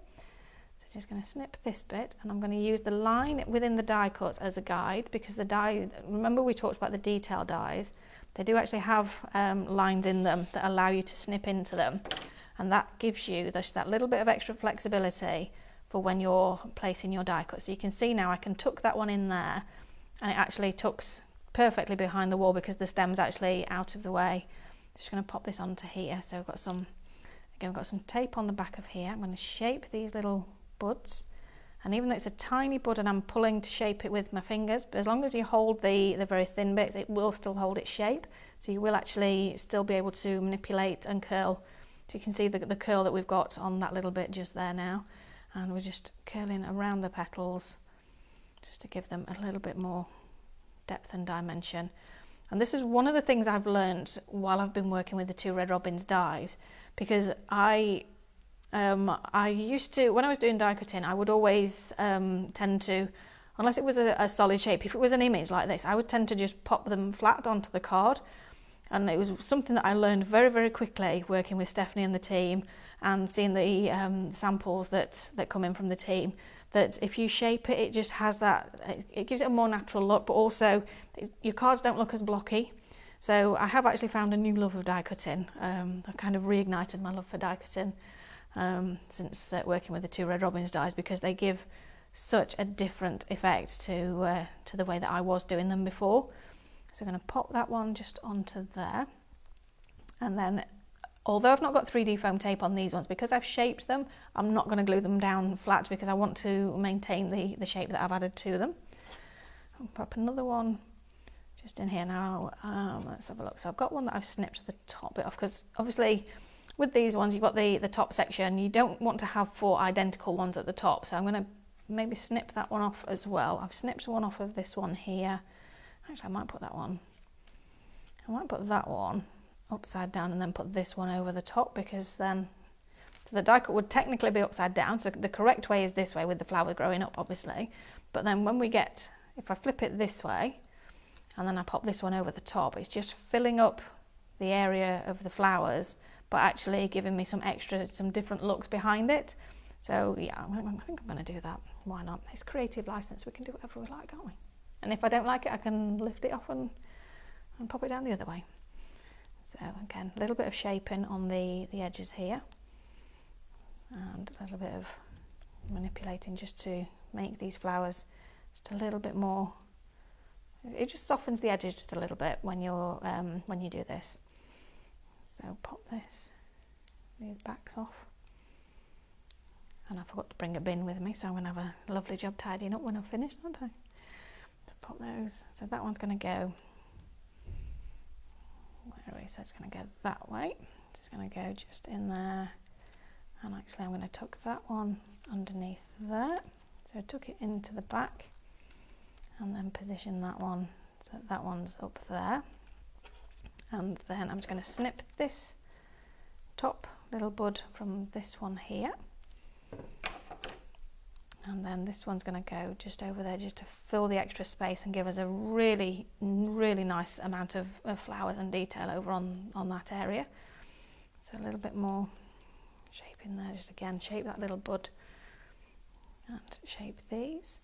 So just going to snip this bit, and I'm going to use the line within the die cuts as a guide, because the die, remember we talked about the detail dies, they do actually have lines in them that allow you to snip into them, and that gives you just that little bit of extra flexibility for when you're placing your die cut. So you can see now I can tuck that one in there, and it actually tucks perfectly behind the wall because the stem's actually out of the way. Just going to pop this onto here. So I've got some tape on the back of here. I'm going to shape these little buds, and even though it's a tiny bud and I'm pulling to shape it with my fingers, but as long as you hold the very thin bits, it will still hold its shape, so you will actually still be able to manipulate and curl. So you can see the curl that we've got on that little bit just there now, and we're just curling around the petals just to give them a little bit more depth and dimension. And this is one of the things I've learned while I've been working with the 2 Red Robins dies, because I used to, when I was doing die cutting, I would always tend to, unless it was a solid shape, if it was an image like this, I would tend to just pop them flat onto the card. And it was something that I learned very, very quickly working with Stephanie and the team, and seeing the samples that come in from the team, that if you shape it, it just has that, it gives it a more natural look, but also your cards don't look as blocky. So I have actually found a new love of die cutting. I've kind of reignited my love for die cutting since working with the 2 Red Robins dies, because they give such a different effect to the way that I was doing them before. So I'm going to pop that one just onto there. And then, although I've not got 3D foam tape on these ones, because I've shaped them, I'm not going to glue them down flat because I want to maintain the shape that I've added to them. I'll pop another one just in here now. Let's have a look. So I've got one that I've snipped the top bit off, because obviously with these ones you've got the top section. You don't want to have 4 identical ones at the top, so I'm going to maybe snip that one off as well. I've snipped one off of this one here. Actually, I might put that one, I might put that one upside down and then put this one over the top, because then, so the die cut would technically be upside down, so the correct way is this way with the flower growing up obviously, but then when we get, if I flip it this way and then I pop this one over the top, it's just filling up the area of the flowers but actually giving me some different looks behind it. So yeah, I think I'm going to do that. Why not? It's creative license, we can do whatever we like, can't we? And if I don't like it, I can lift it off and pop it down the other way. So again, a little bit of shaping on the edges here, and a little bit of manipulating just to make these flowers just a little bit more, it just softens the edges just a little bit when you do this. So pop these backs off. And I forgot to bring a bin with me, so I'm going to have a lovely job tidying up when I've finished, aren't I? So pop those, so that one's going to go, where are we? So it's going to go that way. It's going to go just in there, and actually I'm going to tuck that one underneath there. So tuck it into the back and then position that one so that one's up there. And then I'm just going to snip this top little bud from this one here. And then this one's going to go just over there just to fill the extra space and give us a really, really nice amount of flowers and detail over on that area. So a little bit more shape in there, just again shape that little bud and shape these.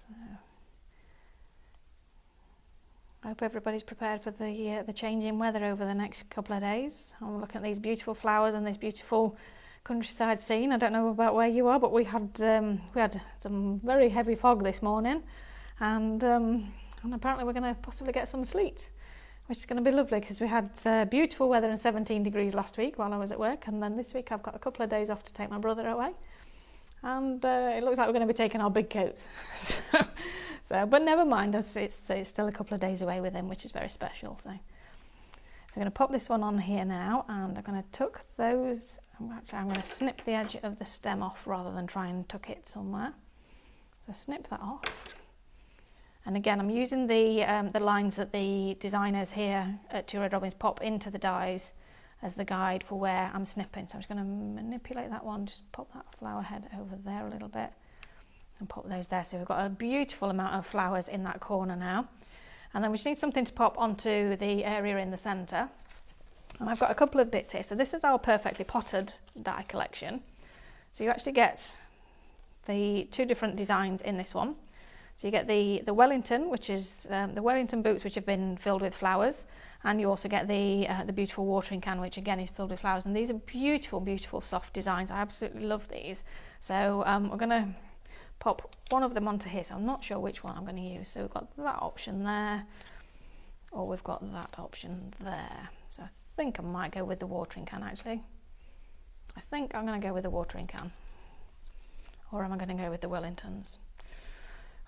So I hope everybody's prepared for the changing weather over the next couple of days. I'm looking at these beautiful flowers and this beautiful countryside scene. I don't know about where you are, but we had some very heavy fog this morning, and apparently we're going to possibly get some sleet, which is going to be lovely, because we had beautiful weather and 17 degrees last week while I was at work, and then this week I've got a couple of days off to take my brother away, and it looks like we're going to be taking our big coats. So, but never mind, it's still a couple of days away with him, which is very special. So I'm going to pop this one on here now, and I'm going to tuck those. Actually, I'm going to snip the edge of the stem off rather than try and tuck it somewhere. So snip that off. And again, I'm using the lines that the designers here at Two Red Robins pop into the dies as the guide for where I'm snipping. So I'm just going to manipulate that one, just pop that flower head over there a little bit and pop those there. So we've got a beautiful amount of flowers in that corner now. And then we just need something to pop onto the area in the centre. And I've got a couple of bits here. So this is our perfectly potted die collection. So you actually get the 2 different designs in this one. So you get the Wellington, which is the Wellington boots, which have been filled with flowers, and you also get the beautiful watering can, which again is filled with flowers. And these are beautiful, beautiful soft designs. I absolutely love these. So we're going to pop one of them onto here. So I'm not sure which one I'm going to use. So we've got that option there, or we've got that option there. So I think I might go with the watering can, actually. I think I'm going to go with the watering can. Or am I going to go with the Wellingtons?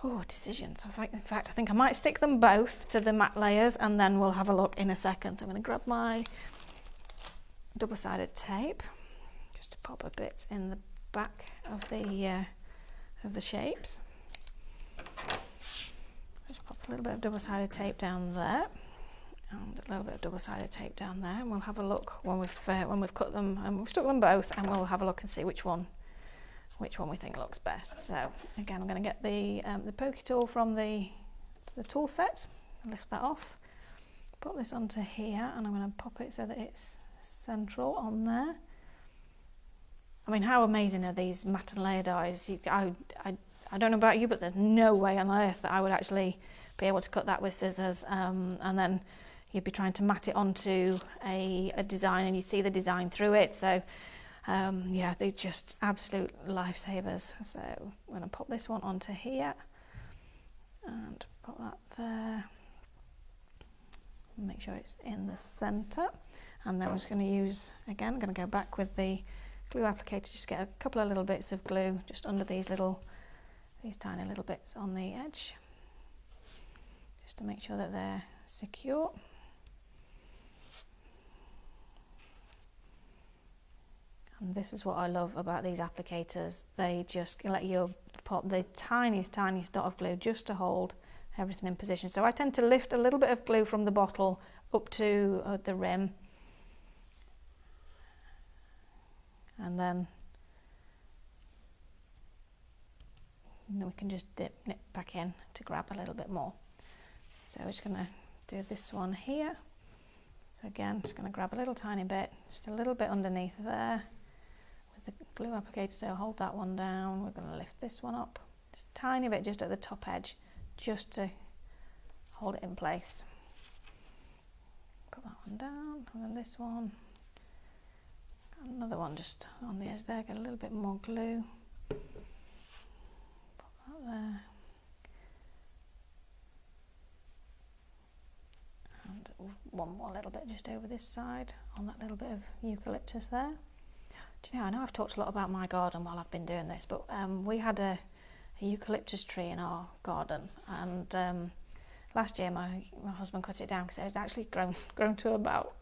Oh, decisions. In fact, I think I might stick them both to the matte layers, and then we'll have a look in a second. So I'm going to grab my double-sided tape just to pop a bit in the back of the shapes. Just pop a little bit of double-sided tape down there, and a little bit of double-sided tape down there, and we'll have a look when we've cut them and we've stuck them both, and we'll have a look and see which one we think looks best. So again, I'm going to get the pokey tool from the tool set, lift that off, pop this onto here, and I'm going to pop it so that it's central on there. I mean, how amazing are these matte and layer dies? I don't know about you, but there's no way on earth that I would actually be able to cut that with scissors, and then you'd be trying to mat it onto a design, and you'd see the design through it. So yeah, they're just absolute lifesavers. So I'm going to pop this one onto here and pop that there. Make make sure it's in the centre. And then we're just going to use, again, I'm going to go back with the glue applicator, just get a couple of little bits of glue just under these tiny little bits on the edge, just to make sure that they're secure. And this is what I love about these applicators. They just let you pop the tiniest dot of glue just to hold everything in position. So I tend to lift a little bit of glue from the bottle up to the rim, and then we can just nip back in to grab a little bit more. So we're just going to do this one here. So again, I'm just going to grab a little tiny bit, just a little bit underneath there with the glue applicator. So hold that one down. We're going to lift this one up, just a tiny bit just at the top edge, just to hold it in place. Put that one down, and then this one, another one just on the edge there, get a little bit more glue. Put that there. And one more little bit just over this side on that little bit of eucalyptus there. Do you know, I know I've talked a lot about my garden while I've been doing this, but we had a eucalyptus tree in our garden, and last year my husband cut it down because it had actually grown to about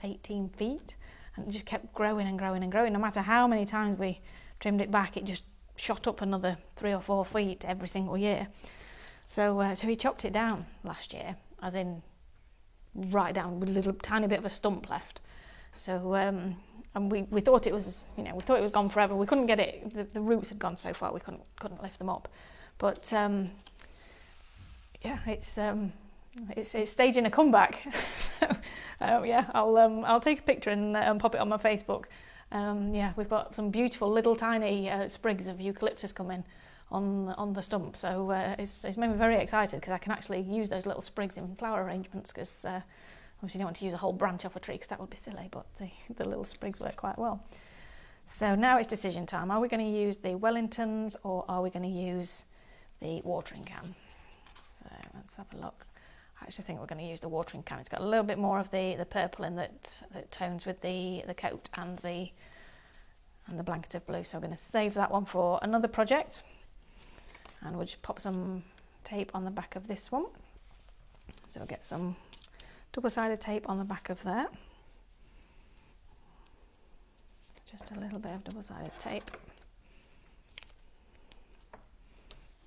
18 feet, and it just kept growing and growing and growing. No matter how many times we trimmed it back, it just shot up another 3 or 4 feet every single year. So so he chopped it down last year, as in right down with a little tiny bit of a stump left. So and we thought it was, you know, we thought it was gone forever. We couldn't get it, the roots had gone so far we couldn't lift them up. But yeah, it's staging a comeback. Yeah, I'll take a picture and pop it on my Facebook. Yeah, we've got some beautiful little tiny sprigs of eucalyptus coming on the stump, so it's made me very excited because I can actually use those little sprigs in flower arrangements, because obviously you don't want to use a whole branch off a tree because that would be silly, but the little sprigs work quite well. So now it's decision time. Are we going to use the Wellingtons or are we going to use the watering can? So let's have a look. I actually think we're going to use the watering can. It's got a little bit more of the purple in that tones with the coat and the blanket of blue, so we're going to save that one for another project. And we'll just pop some tape on the back of this one. So we'll get some double-sided tape on the back of there. Just a little bit of double-sided tape.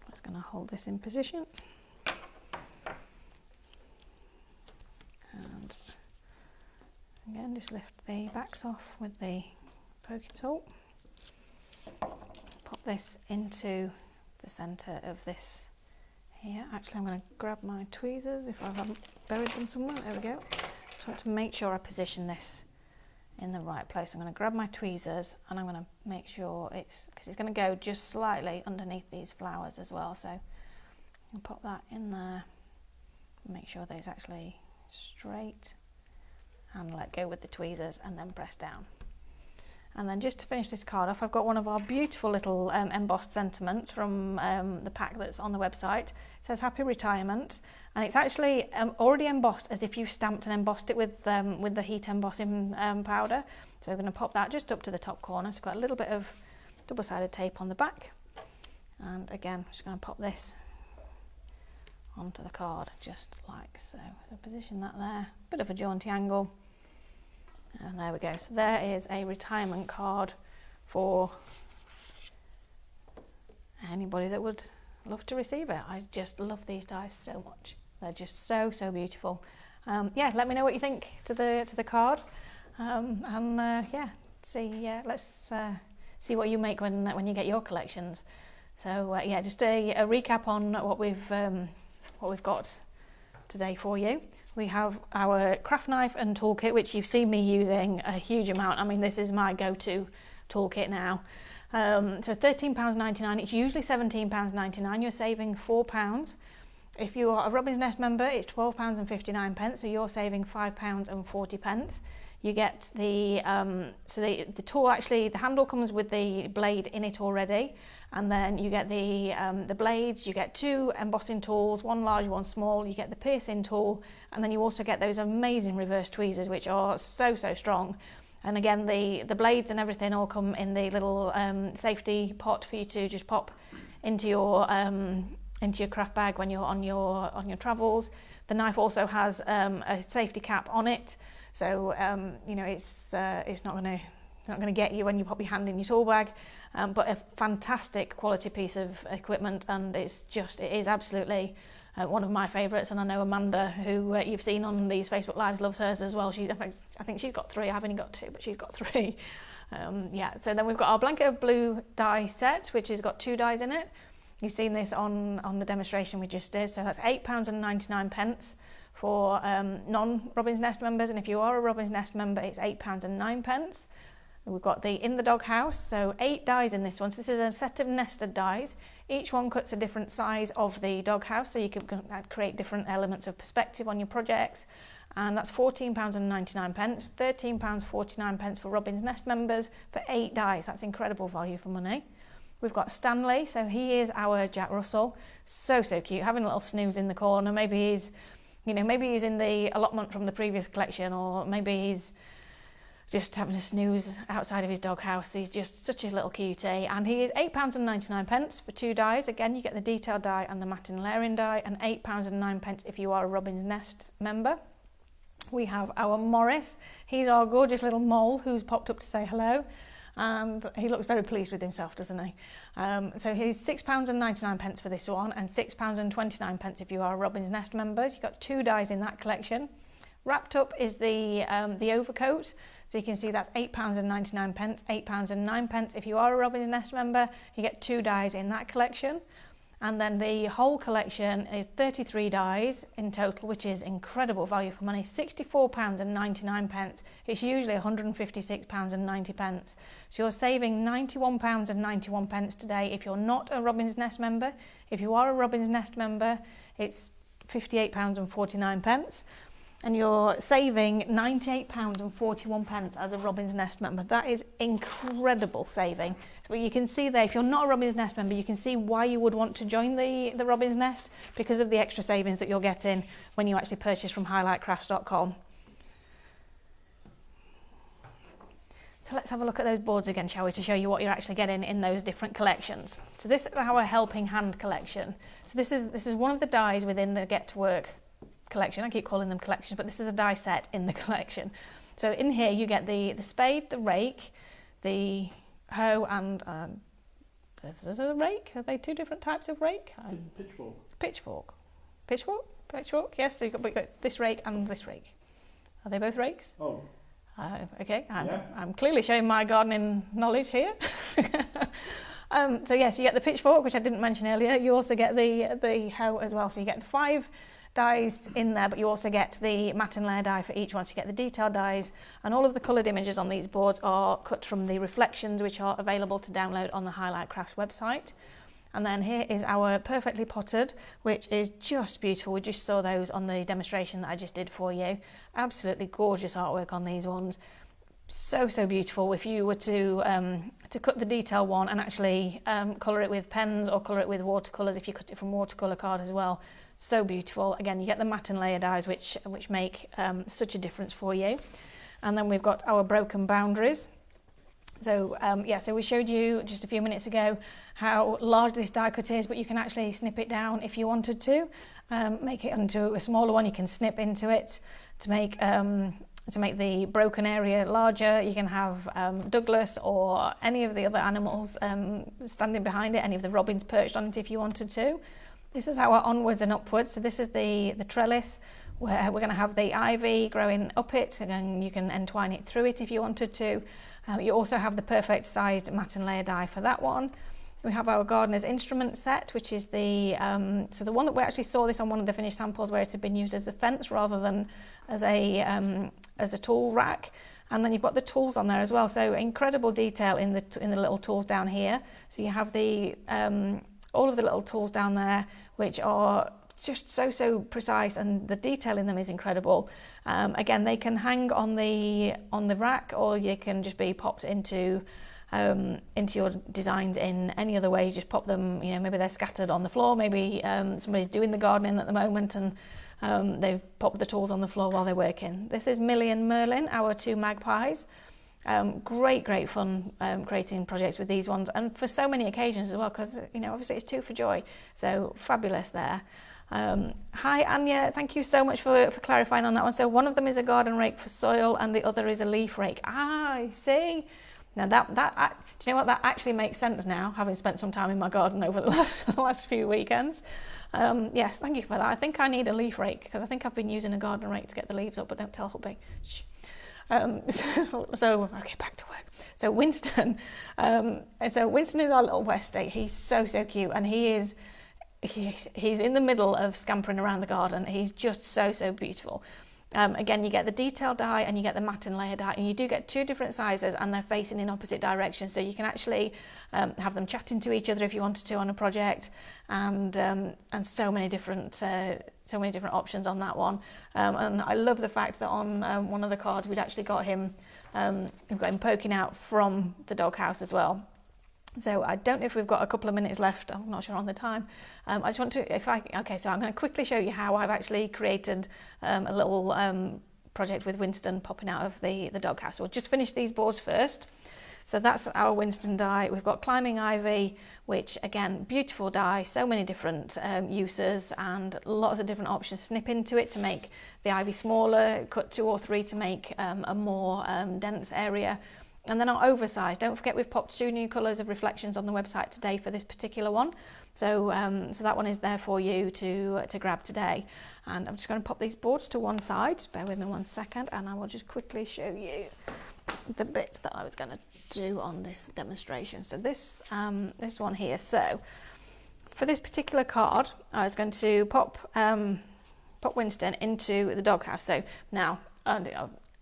That's going to hold this in position. And again, just lift the backs off with the pokey tool. Pop this into the centre of this here. Actually, I'm going to grab my tweezers if I haven't buried them somewhere. There we go. Just want to make sure I position this in the right place. I'm going to grab my tweezers and I'm going to make sure because it's going to go just slightly underneath these flowers as well. So I'll pop that in there, make sure that it's actually straight, and let go with the tweezers and then press down. And then just to finish this card off, I've got one of our beautiful little embossed sentiments from the pack that's on the website. It says Happy Retirement, and it's actually already embossed as if you've stamped and embossed it with the heat embossing powder. So we're going to pop that just up to the top corner. So I've got a little bit of double-sided tape on the back. And again, I'm just going to pop this onto the card just like so. So position that there, bit of a jaunty angle. And there we go. So there is a retirement card for anybody that would love to receive it. I just love these dies so much. They're just so beautiful. Yeah, let me know what you think to the card. Yeah, let's see what you make when you get your collections. So yeah, just a recap on what we've got today for you. We have our craft knife and toolkit, which you've seen me using a huge amount. I mean, this is my go-to toolkit now. So £13.99. It's usually £17.99. You're saving £4. If you are a Robin's Nest member, it's £12.59. So you're saving £5.40. you get the the tool, actually the handle comes with the blade in it already, and then you get the blades. You get 2 embossing tools, one large, one small. You get the piercing tool, and then you also get those amazing reverse tweezers, which are so strong. And again, the blades and everything all come in the little safety pot for you to just pop into your craft bag when you're on your travels. The knife also has a safety cap on it, so you know, it's not going to get you when you pop your hand in your tool bag. But a fantastic quality piece of equipment, and it is absolutely one of my favourites. And I know Amanda, who you've seen on these Facebook Lives, loves hers as well. I think she's got 3. I've only got 2, but she's got 3. Yeah. So then we've got our blanket of blue die set, which has got 2 dies in it. You've seen this on the demonstration we just did. So that's £8.99 for non-Robin's Nest members, and if you are a Robin's Nest member, it's £8.09. We've got the In the Doghouse, so 8 dies in this one. So this is a set of nested dies. Each one cuts a different size of the doghouse, so you can create different elements of perspective on your projects. And that's £14.99, £13.49 for Robin's Nest members for 8 dies. That's incredible value for money. We've got Stanley, so he is our Jack Russell. So cute, having a little snooze in the corner. Maybe he's in the allotment from the previous collection, or maybe he's just having a snooze outside of his doghouse. He's just such a little cutie, and he is £8.99 for 2 dies. Again, you get the detail die and the matin layering die, and £8.09 if you are a Robin's Nest member. We have our Morris. He's our gorgeous little mole who's popped up to say hello, and he looks very pleased with himself, doesn't he? So he's £6.99 for this one, and £6.29 if you are a Robin's Nest member. You've got 2 dies in that collection. Wrapped up is the overcoat. So you can see that's £8.99, £8.09 if you are a Robin's Nest member. You get 2 dies in that collection. And then the whole collection is 33 dies in total, which is incredible value for money, £64.99. It's usually £156.90. So you're saving £91.91 today if you're not a Robin's Nest member. If you are a Robin's Nest member, it's £58.49. And you're saving £98.41 as a Robin's Nest member. That is incredible saving. So you can see there, if you're not a Robin's Nest member, you can see why you would want to join the Robin's Nest, because of the extra savings that you're getting when you actually purchase from highlightcrafts.com. So let's have a look at those boards again, shall we, to show you what you're actually getting in those different collections. So this is our Helping Hand collection. So this is one of the dies within the Get to Work collection. I keep calling them collections, but this is a die set in the collection. So in here you get the spade, the rake, the hoe, and this is a rake. Are they 2 different types of rake? Pitchfork. Pitchfork. Yes. So you've got this rake and this rake. Are they both rakes? Oh. Okay. I'm clearly showing my gardening knowledge here. So yes, you get the pitchfork, which I didn't mention earlier. You also get the hoe as well. So you get 5 dies in there, but you also get the matin layer die for each one. So you get the detail dies, and all of the coloured images on these boards are cut from the reflections, which are available to download on the Highlight Crafts website. And then here is our Perfectly Potted, which is just beautiful. We just saw those on the demonstration that I just did for you. Absolutely gorgeous artwork on these ones. So beautiful. If you were to cut the detail one and actually colour it with pens or colour it with watercolours, if you cut it from watercolour card as well, so beautiful. Again, you get the matte and layer dies, which make such a difference for you. And then we've got our Broken Boundaries. So so we showed you just a few minutes ago how large this die cut is, but you can actually snip it down if you wanted to, make it into a smaller one. You can snip into it to make the broken area larger. You can have Douglas or any of the other animals standing behind it, any of the robins perched on it if you wanted to. This is our Onwards and Upwards. So this is the trellis where we're going to have the ivy growing up it, and you can entwine it through it if you wanted to. You also have the perfect sized matte and layer die for that one. We have our Gardener's Instrument set, which is the one that we actually saw this on one of the finished samples where it had been used as a fence rather than as a tool rack. And then you've got the tools on there as well. So incredible detail in the little tools down here. So you have the all of the little tools down there, which are just so precise, and the detail in them is incredible. Again, they can hang on the rack, or you can just be popped into your designs in any other way. You just pop them, you know, maybe they're scattered on the floor, maybe somebody's doing the gardening at the moment and they've popped the tools on the floor while they're working. This is Millie and Merlin, our 2 magpies. Great fun creating projects with these ones, and for so many occasions as well, because, you know, obviously it's 2 for joy, so fabulous there. Hi Anya, thank you so much for clarifying on that one. So one of them is a garden rake for soil and the other is a leaf rake. I see. Now do you know what, that actually makes sense now, having spent some time in my garden over the last few weekends. Yes, thank you for that. I think I need a leaf rake, because I think I've been using a garden rake to get the leaves up, but don't tell hubby. Shh. So okay, back to work. So Winston, Winston is our little Westie. He's so cute, and he's in the middle of scampering around the garden. He's just so beautiful. Again, you get the detail die and you get the matte and layer die, and you do get 2 different sizes, and they're facing in opposite directions, so you can actually have them chatting to each other if you wanted to on a project, and so many different options on that one. And I love the fact that on one of the cards we'd actually got him poking out from the doghouse as well. So I don't know if we've got a couple of minutes left. I'm not sure on the time. I just want to, so I'm going to quickly show you how I've actually created a little project with Winston popping out of the doghouse. So we'll just finish these boards first. So that's our Winston die. We've got climbing ivy, which again, beautiful die, so many different uses and lots of different options. Snip into it to make the ivy smaller, cut 2 or 3 to make a more dense area. And then our oversized, don't forget we've popped 2 new colours of reflections on the website today for this particular one. So that one is there for you to grab today. And I'm just going to pop these boards to one side. Just bear with me 1 second, and I will just quickly show you the bit that I was going to do on this demonstration. So this one here. So for this particular card, I was going to pop Winston into the doghouse. So now,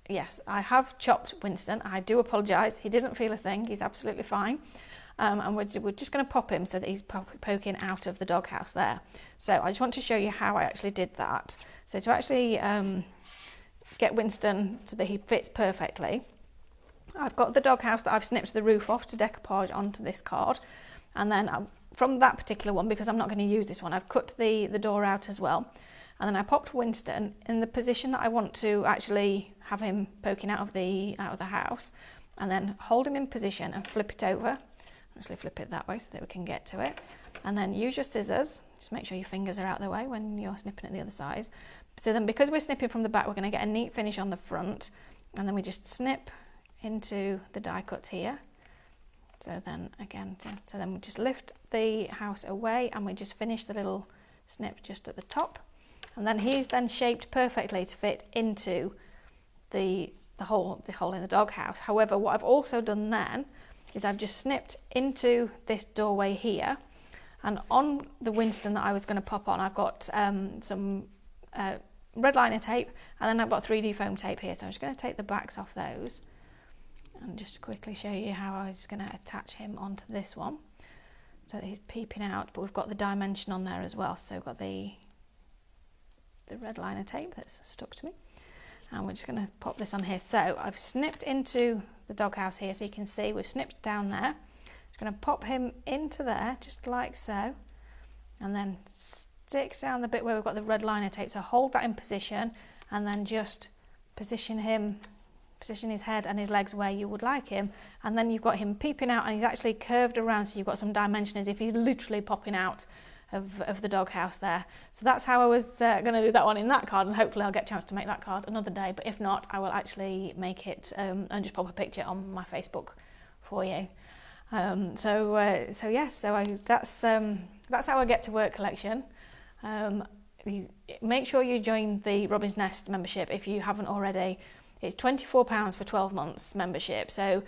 yes, I have chopped Winston. I do apologise. He didn't feel a thing. He's absolutely fine. And we're just going to pop him so that he's poking out of the doghouse there. So I just want to show you how I actually did that. So to actually get Winston so that he fits perfectly, I've got the doghouse that I've snipped the roof off to decoupage onto this card. And then from that particular one, because I'm not going to use this one, I've cut the door out as well. And then I popped Winston in the position that I want to actually have him poking out of the house, and then hold him in position and flip it over. Actually flip it that way so that we can get to it. And then use your scissors, just make sure your fingers are out of the way when you're snipping at the other side. So then because we're snipping from the back, we're going to get a neat finish on the front, and then we just snip into the die cut here. So then we just lift the house away and we just finish the little snip just at the top. And then he's then shaped perfectly to fit into the hole in the doghouse. However, what I've also done then is I've just snipped into this doorway here, and on the Winston that I was going to pop on, I've got some red liner tape, and then I've got 3D foam tape here. So I'm just going to take the backs off those and just quickly show you how I was going to attach him onto this one so that he's peeping out, but we've got the dimension on there as well. So we've got the red liner tape that's stuck to me, and we're just going to pop this on here. So I've snipped into the doghouse here, so you can see we've snipped down there. Just going to pop him into there just like so, and then stick down the bit where we've got the red liner tape. So hold that in position, and then just position his head and his legs where you would like him, and then you've got him peeping out, and he's actually curved around, so you've got some dimension as if he's literally popping out of the doghouse there. So that's how I was going to do that one in that card, and hopefully I'll get a chance to make that card another day, but if not, I will actually make it and just pop a picture on my Facebook for you. That's how I get to work collection. Make sure you join the Robin's Nest membership if you haven't already. It's £24 for 12 months membership. So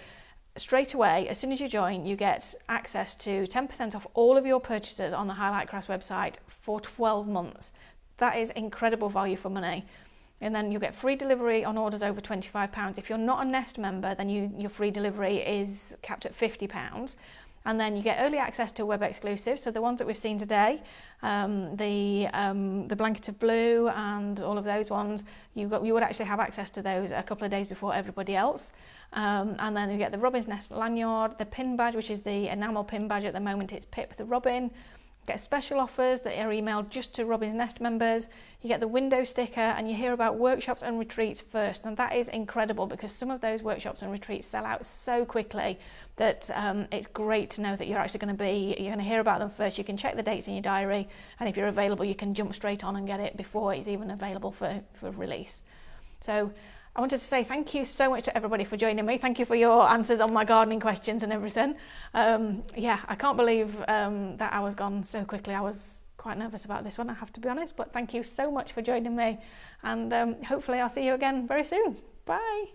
straight away, as soon as you join, you get access to 10% off all of your purchases on the Highlight Crafts website for 12 months. That is incredible value for money. And then you get free delivery on orders over £25. If you're not a Nest member, then your free delivery is capped at £50. And then you get early access to web exclusives, so the ones that we've seen today, the Blanket of Blue and all of those ones, you would actually have access to those a couple of days before everybody else. And then you get the Robin's Nest lanyard, the pin badge, which is the enamel pin badge. At the moment it's Pip the Robin. Get special offers that are emailed just to Robin's Nest members. You get the window sticker, and you hear about workshops and retreats first. And that is incredible, because some of those workshops and retreats sell out so quickly that it's great to know that you're going to hear about them first. You can check the dates in your diary, and if you're available, you can jump straight on and get it before it's even available for release. So I wanted to say thank you so much to everybody for joining me. Thank you for your answers on my gardening questions and everything. Yeah, I can't believe that hour's gone so quickly. I was quite nervous about this one, I have to be honest, but thank you so much for joining me, and hopefully I'll see you again very soon. Bye.